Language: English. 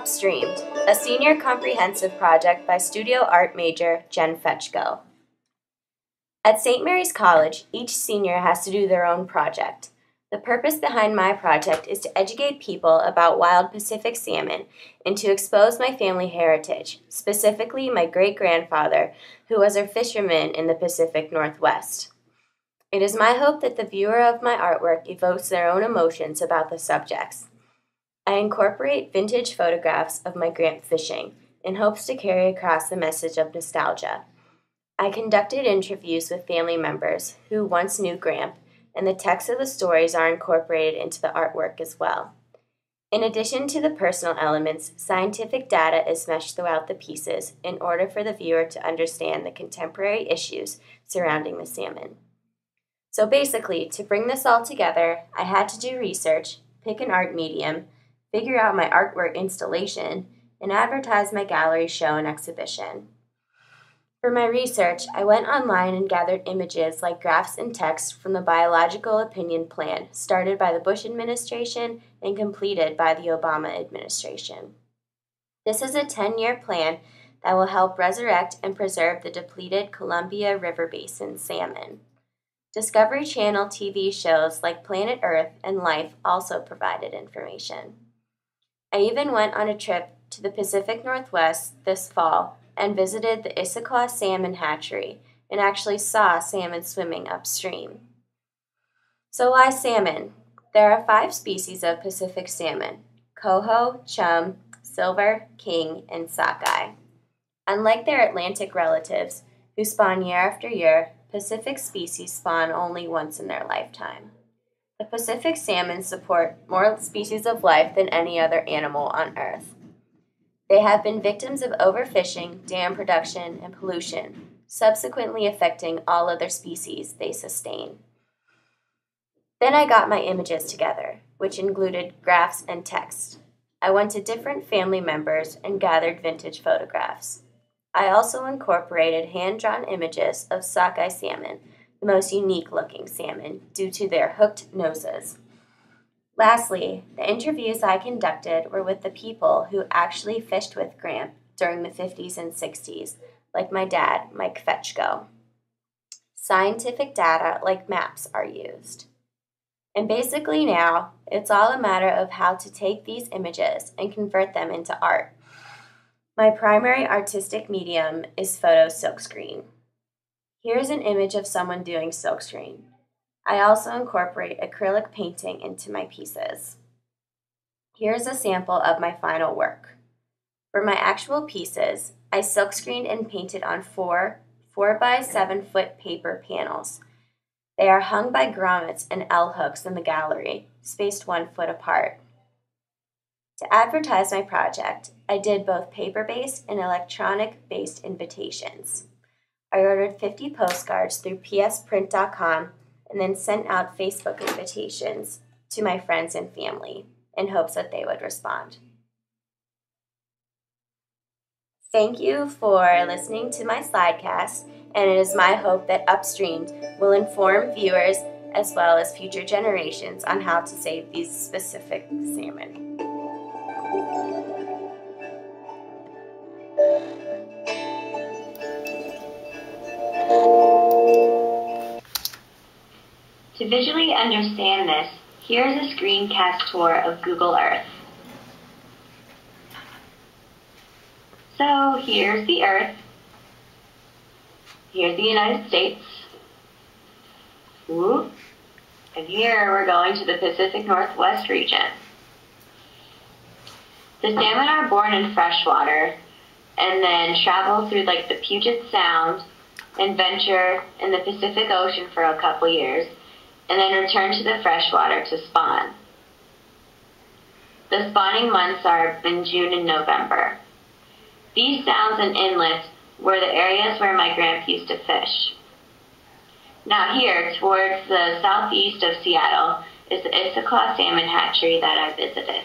Upstreamed, a senior comprehensive project by studio art major Jen Fetchko. At St. Mary's College, each senior has to do their own project. The purpose behind my project is to educate people about wild Pacific salmon and to expose my family heritage, specifically my great-grandfather, who was a fisherman in the Pacific Northwest. It is my hope that the viewer of my artwork evokes their own emotions about the subjects. I incorporate vintage photographs of my Gramp fishing in hopes to carry across the message of nostalgia. I conducted interviews with family members who once knew Gramp, and the text of the stories are incorporated into the artwork as well. In addition to the personal elements, scientific data is meshed throughout the pieces in order for the viewer to understand the contemporary issues surrounding the salmon. So basically, to bring this all together, I had to do research, pick an art medium, figure out my artwork installation, and advertise my gallery show and exhibition. For my research, I went online and gathered images like graphs and text from the Biological Opinion Plan started by the Bush administration and completed by the Obama administration. This is a 10-year plan that will help resurrect and preserve the depleted Columbia River Basin salmon. Discovery Channel TV shows like Planet Earth and Life also provided information. I even went on a trip to the Pacific Northwest this fall and visited the Issaquah Salmon Hatchery and actually saw salmon swimming upstream. So why salmon? There are 5 species of Pacific salmon: coho, chum, silver, king, and sockeye. Unlike their Atlantic relatives, who spawn year after year, Pacific species spawn only once in their lifetime. The Pacific salmon support more species of life than any other animal on Earth. They have been victims of overfishing, dam production, and pollution, subsequently affecting all other species they sustain. Then I got my images together, which included graphs and text. I went to different family members and gathered vintage photographs. I also incorporated hand-drawn images of sockeye salmon, the most unique-looking salmon, due to their hooked noses. Lastly, the interviews I conducted were with the people who actually fished with Gramp during the 50s and 60s, like my dad, Mike Fetchko. Scientific data like maps are used. And basically now, it's all a matter of how to take these images and convert them into art. My primary artistic medium is photo silkscreen. Here's an image of someone doing silkscreen. I also incorporate acrylic painting into my pieces. Here's a sample of my final work. For my actual pieces, I silkscreened and painted on 4 by 7 foot paper panels. They are hung by grommets and L hooks in the gallery, spaced 1 foot apart. To advertise my project, I did both paper-based and electronic-based invitations. I ordered 50 postcards through psprint.com and then sent out Facebook invitations to my friends and family in hopes that they would respond. Thank you for listening to my slidecast, and it is my hope that Upstreamed will inform viewers as well as future generations on how to save these specific salmon. To visually understand this, here is a screencast tour of Google Earth. So here's the Earth. Here's the United States. Whoop. And here we're going to the Pacific Northwest region. The salmon are born in freshwater and then travel through like the Puget Sound and venture in the Pacific Ocean for a couple years, and then return to the freshwater to spawn. The spawning months are in June and November. These sounds and inlets were the areas where my Gramp used to fish. Now here, towards the southeast of Seattle, is the Issaquah Salmon Hatchery that I visited.